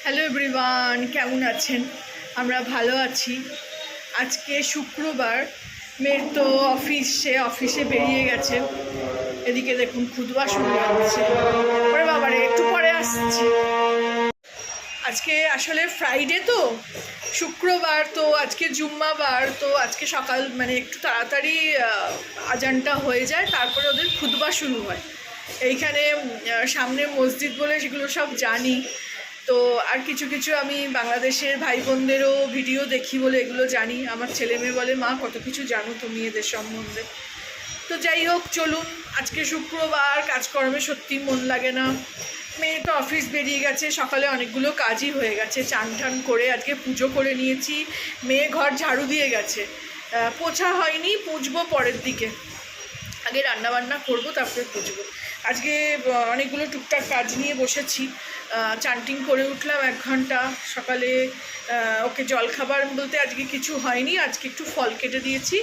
Hello everyone, কেমন আছেন? আমরা ভালো আছি। আজকে শুক্রবার, মেয়ের তো অফিসে বেরিয়ে গেছে। এদিকে দেখুন খুদবা শুরু হচ্ছে। ওরে বাবারে, একটু পরে আসছি। আজকে আসলে ফ্রাইডে তো, শুক্রবার তো, আজকে জুম্মাবার তো, আজকে সকাল মানে একটু তাড়াতাড়ি আজানটা হয়ে যায়, তারপরে ওদের খুদবা শুরু হয়। এইখানে সামনে মসজিদ বলে সেগুলো সব জানি। তো আর কিছু কিছু আমি বাংলাদেশের ভাই বোনদেরও ভিডিও দেখি বলে এগুলো জানি। আমার ছেলে মেয়ে বলে, মা কত কিছু জানো তুমি এদের সম্বন্ধে। তো যাই হোক, চলুন। আজকে শুক্রবার, কাজকর্মে সত্যি মন লাগে না। মেয়ে তো অফিস বেরিয়ে গেছে, সকালে অনেকগুলো কাজই হয়ে গেছে। চান টান করে আজকে পুজো করে নিয়েছি। মেয়ে ঘর ঝাড়ু দিয়ে গেছে, পোছা হয়নি, পুজবো পরের দিকে। আগে রান্নাবান্না করবো, তারপরে পুজবো। আজকে অনেকগুলো টুকটাক কাজ নিয়ে বসেছি। চানটিং করে উঠলাম 1 ঘন্টা সকালে। ওকে জলখাবার বলতে আজকে কিছু হয়নি, আজকে একটু ফল কেটে দিয়েছি।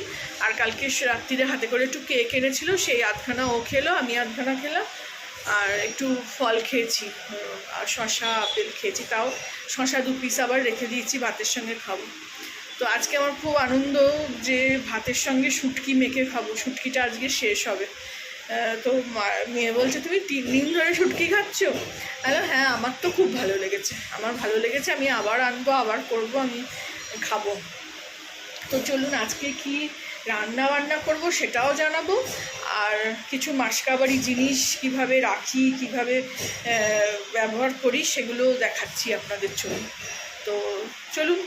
আর কালকে রাত্রিরে হাতে করে একটু কেক এনেছিল, সেই 8খানা ও খেলো, আমি 8খানা খেলাম। আর একটু ফল খেয়েছি, আর শশা আপেল খেয়েছি। তাও শশা 2 পিস আবার রেখে দিয়েছি, ভাতের সঙ্গে খাবো। তো আজকে আমার খুব আনন্দ যে ভাতের সঙ্গে শুটকি মেখে খাবো। শুটকিটা আজকে শেষ হবে। তো মেয়ে বলছে, তুমি 3 দিন ধরে শুটকি খাচ্ছ? হ্যাঁ, আমার তো খুব ভালো লেগেছে, আমি আবার আনবো, আবার করবো, আমি খাবো। তো চলুন, আজকে কি রান্না বান্না করবো সেটাও জানাবো। আর কিছু মাসকাবাড়ি জিনিস কিভাবে রাখি, কিভাবে ব্যবহার করি, সেগুলো দেখাচ্ছি আপনাদের জন্য। তো চলুন।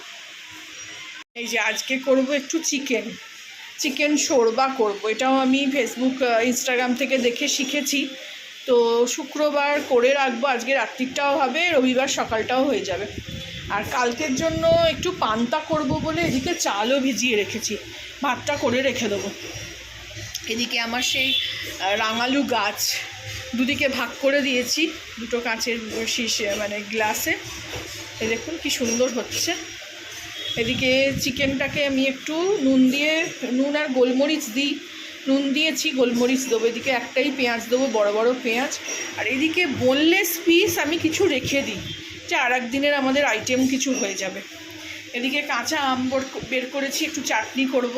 এই যে আজকে করব একটু চিকেন শোরবা করব। এটাও আমি ফেসবুক ইনস্টাগ্রাম থেকে দেখে শিখেছি। তো শুক্রবার করে রাখবো, আজকে রাত্রিটাও হবে, রবিবার সকালটাও হয়ে যাবে। আর কালকের জন্য একটু পান্তা করব বলে এদিকে চালও ভিজিয়ে রেখেছি, ভাতটা করে রেখে দেবো। এদিকে আমার সেই রাঙালু গাছ দুদিকে ভাগ করে দিয়েছি, 2টো কাঁচের শীষে মানে গ্লাসে। এই দেখুন কি সুন্দর হচ্ছে। এদিকে চিকেনটাকে আমি একটু নুন আর গোলমরিচ দিই। নুন দিয়েছি, গোলমরিচ দেবো। এদিকে একটাই পেঁয়াজ দেবো, বড় বড় পেঁয়াজ। আর এদিকে বোনলেস পিস আমি কিছু রেখে দিই, যে আর একদিনের আমাদের আইটেম কিছু হয়ে যাবে। এদিকে কাঁচা আম বের করেছি, একটু চাটনি করব।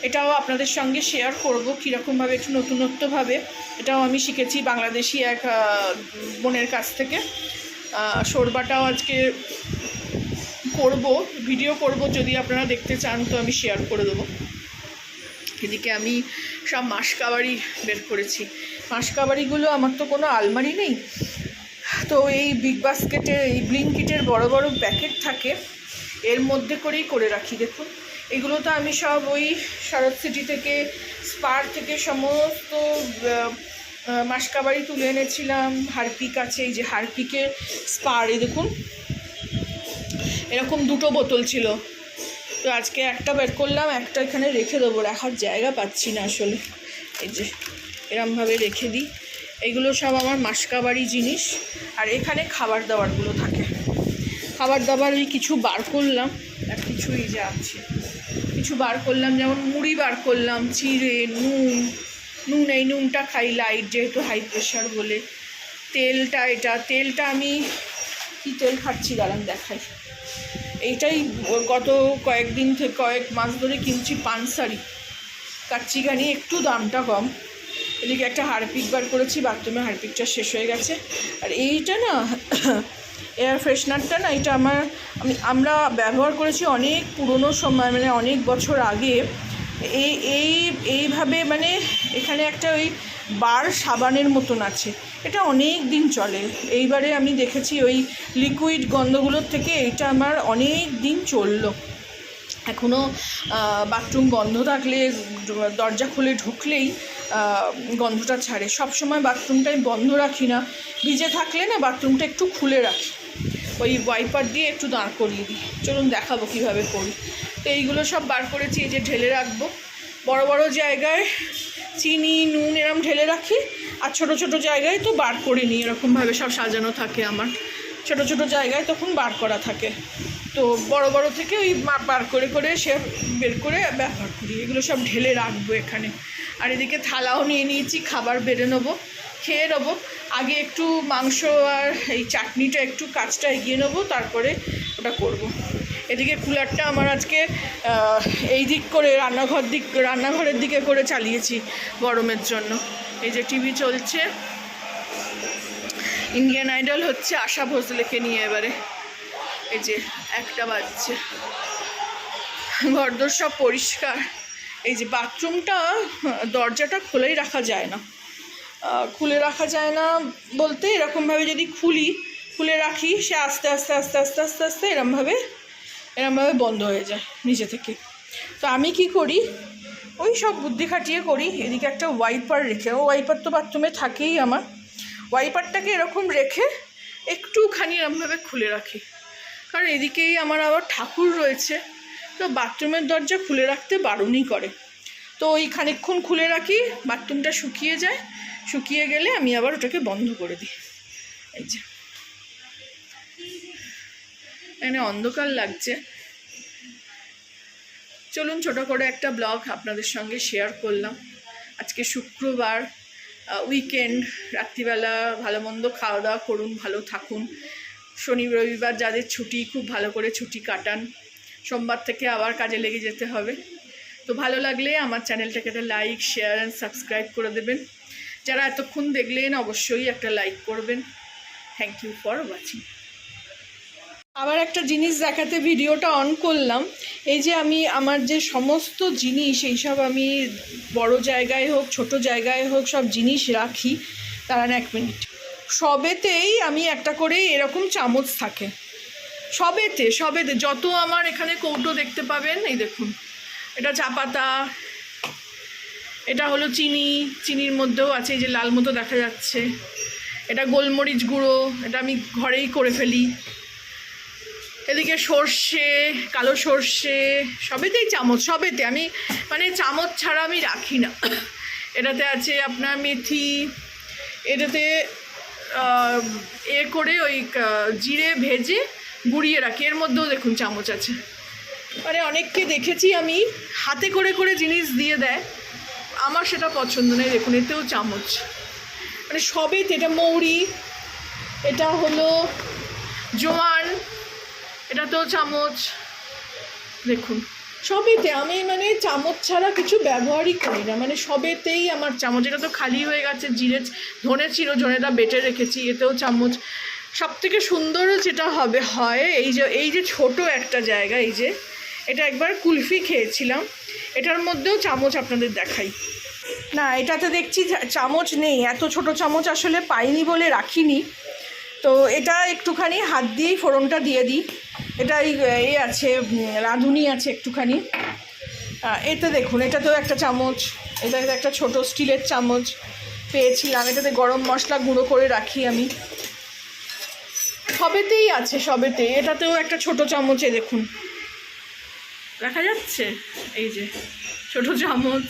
এটাও আপনাদের সঙ্গে শেয়ার করব কীরকমভাবে, একটু নতুনত্বভাবে। এটাও আমি শিখেছি বাংলাদেশি এক বোনের কাছ থেকে। শোরবাটাও আজকে করব, ভিডিও করব, যদি আপনারা দেখতে চান তো আমি শেয়ার করে দেবো। এদিকে আমি সব মাসকাবাড়ি বের করেছি। মাসকাবাড়িগুলো আমার তো কোনো আলমারি নেই, তো এই বিগ বাস্কেটের, এই ব্লিঙ্কিটের বড় বড় প্যাকেট থাকে, এর মধ্যে করেই করে রাখি। দেখুন, এগুলো তো আমি সব ওই শরৎ সিটি থেকে, স্পার থেকে সমস্ত মাসকাবাড়ি তুলে এনেছিলাম। হারপিক আছে, এই যে হারপিকের স্পার, এই দেখুন এরকম 2টো বোতল ছিল। তো আজকে একটা বের করলাম, একটা এখানে রেখে দেবো, রাখার জায়গা পাচ্ছি না আসলে। এই যে এরমভাবে রেখে দিই। এগুলো সব আমার মাসকাবাড়ি জিনিস। আর এখানে খাবার দাবারগুলো থাকে, খাবার দাবার ওই কিছু বার করলাম, আর কিছুই যে আছে কিছু বার করলাম, যেমন মুড়ি বার করলাম, চিড়ে, নুন এই নুনটা খাই লাইট, যেহেতু হাই প্রেশার বলে। তেলটা আমি কি তেল খাচ্ছি দাঁড়ান দেখাই। এইটাই গত কয়েক মাস ধরে কিনছি, পানসারি কাচ্চিঘানি, একটু দামটা কম। এদিকে একটা হারপিক বার করেছি, বাথরুমে হারপিকটা শেষ হয়ে গেছে। আর এইটা না এয়ার ফ্রেশনারটা না, এটা আমরা ব্যবহার করেছি অনেক পুরনো সময়, মানে অনেক বছর আগে। এইভাবে মানে এখানে একটা ওই বার সাবানের মতন আছে, এটা অনেক দিন চলে। এইবারে আমি দেখেছি ওই লিকুইড গন্ধগুলোর থেকে এটা আমার অনেক দিন চললো। এখনও বাথরুম বন্ধ থাকলে, দরজা খুলে ঢুকলেই গন্ধটা ছাড়ে। সব সময় বাথরুমটাই বন্ধ রাখি না, ভিজে থাকলে না বাথরুমটা একটু খুলে রাখি, ওই ওয়াইপার দিয়ে একটু দাঁড় করিয়ে দিই। চলুন দেখাবো কীভাবে করি। তো এইগুলো সব বার করেছি, এই যে ঢেলে রাখবো। বড় বড় জায়গায় চিনি, নুন এরম ঢেলে রাখি, আর ছোট ছোট জায়গায় তো বার করে নিই। এরকমভাবে সব সাজানো থাকে আমার, ছোট ছোট জায়গায় তখন বার করা থাকে। তো বড় বড় থেকে ওই বার করে সে বের করে ব্যবহার করি। এগুলো সব ঢেলে রাখবো এখানে। আর এদিকে থালাও নিয়ে নিয়েছি, খাবার বেড়ে নেবো, খেয়ে নেবো। আগে একটু মাংস আর এই চাটনিটা একটু কাজটা এগিয়ে নেবো, তারপরে ওটা করব। এদিকে কুলারটা আমার আজকে এই দিক করে রান্নাঘরের দিকে করে চালিয়েছি গরমের জন্য। এই যে টিভি চলছে, ইন্ডিয়ান আইডল হচ্ছে আশা ভোসলেকে নিয়ে। এবারে এই যে 1টা বাজছে, ঘরদোর সব পরিষ্কার। এই যে বাথরুমটা দরজাটা খোলাই রাখা যায় না, খুলে রাখা যায় না বলতে এরকমভাবে যদি খুলে রাখি সে আস্তে আস্তে আস্তে আস্তে আস্তে আস্তে এরমভাবে বন্ধ হয়ে যায় নিজে থেকে। তো আমি কি করি, ওই সব বুদ্ধি খাটিয়ে করি। এদিকে একটা ওয়াইপার রেখে, ওয়াইপার তো বাথরুমে থাকেই আমার, ওয়াইপারটাকে এরকম রেখে একটুখানি এরমভাবে খুলে রাখি। কারণ এদিকেই আমার আবার ঠাকুর রয়েছে, তো বাথরুমের দরজা খুলে রাখতে বারণই করে। তো ওই খানিকক্ষণ খুলে রাখি, বাথরুমটা শুকিয়ে যায়, শুকিয়ে গেলে আমি আবার ওটাকে বন্ধ করে দিই। এই যে এখানে অন্ধকার লাগছে, চলুন ছোট করে একটা ব্লগ আপনাদের সঙ্গে শেয়ার করলাম। আজকে শুক্রবার, উইকেন্ড, রাত্রিবেলা ভালো মন্দ খাওয়া দাওয়া করুন, ভালো থাকুন। শনি রবিবার যাদের ছুটি, খুব ভালো করে ছুটি কাটান। সোমবার থেকে আবার কাজে লেগে যেতে হবে। তো ভালো লাগলে আমার চ্যানেলটাকে একটা লাইক, শেয়ার অ্যান্ড সাবস্ক্রাইব করে দেবেন। যারা এতক্ষণ দেখলেন অবশ্যই একটা লাইক করবেন। Thank you for watching. আবার একটা জিনিস দেখাতে ভিডিওটা অন করলাম। এই যে আমি আমার যে সমস্ত জিনিস, এইসব আমি বড় জায়গায় হোক ছোট জায়গায় হোক সব জিনিস রাখি। দাঁড়ান 1 মিনিট। সবেতেই আমি একটা করে এরকম চামচ থাকে, সবেতে যত আমার এখানে কৌটো দেখতে পাবেন। এই দেখুন, এটা চা পাতা, এটা হলো চিনির মধ্যেও আছে, এই যে লাল মতো দেখা যাচ্ছে। এটা গোলমরিচ গুঁড়ো, এটা আমি ঘরেই করে ফেলি। এদিকে সর্ষে, কালো সর্ষে, সবেতেই চামচ, সবেতে আমি মানে চামচ ছাড়া আমি রাখি না। এটাতে আছে আপনার মেথি, এটাতে করে ওই জিরে ভেজে গুঁড়িয়ে রাখি, এর মধ্যেও দেখুন চামচ আছে। মানে অনেককে দেখেছি আমি হাতে করে করে জিনিস দিয়ে দেয়, আমার সেটা পছন্দ নেই। দেখুন এতেও চামচ, মানে সবেতে। এটা মৌরি, এটা হলো জোয়ান, এটাতেও চামচ। দেখুন সবেতে আমি মানে চামচ ছাড়া কিছু ব্যবহারই করি না, মানে সবেতেই আমার চামচ। এটা তো খালি হয়ে গেছে, ধনে ছিল, ধনেটা বেটে রেখেছি, এতেও চামচ। সব থেকে সুন্দর যেটা হয় এই যে ছোট একটা জায়গা, এই যে এটা একবার কুলফি খেয়েছিলাম, এটার মধ্যেও চামচ আপনাদের দেখাই। না, এটাতে দেখছি চামচ নেই, এত ছোট চামচ আসলে পাইনি বলে রাখিনি। তো এটা একটুখানি হাত দিয়েই ফোড়নটা দিয়ে দিই। এটা আছে, রাঁধুনি আছে একটুখানি। এতে দেখুন, এটাতেও একটা চামচ, এটাতে একটা ছোট স্টিলের চামচ পেয়েছিলাম। এটাতে গরম মশলা গুঁড়ো করে রাখি আমি। সবেতেই আছে, সবেতে। এটাতেও একটা ছোট চামচে দেখুন দেখা যাচ্ছে, এই যে ছোট চামচ,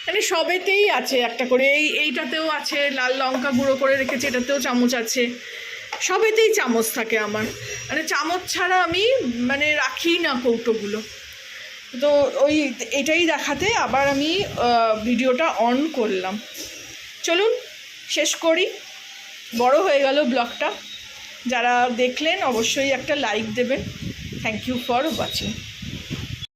মানে সবেতেই আছে একটা করে। এইটাতেও আছে, লাল লঙ্কা গুঁড়ো করে রেখেছি, এটাতেও চামচ আছে। সবেতেই চামচ থাকে আমার, মানে চামচ ছাড়া আমি মানে রাখি না কৌটোগুলো। তো এটাই দেখাতে আবার আমি ভিডিওটা অন করলাম। চলুন শেষ করি, বড় হয়ে গেল ব্লগটা। যারা দেখলেন অবশ্যই একটা লাইক দেবেন। Thank you for watching.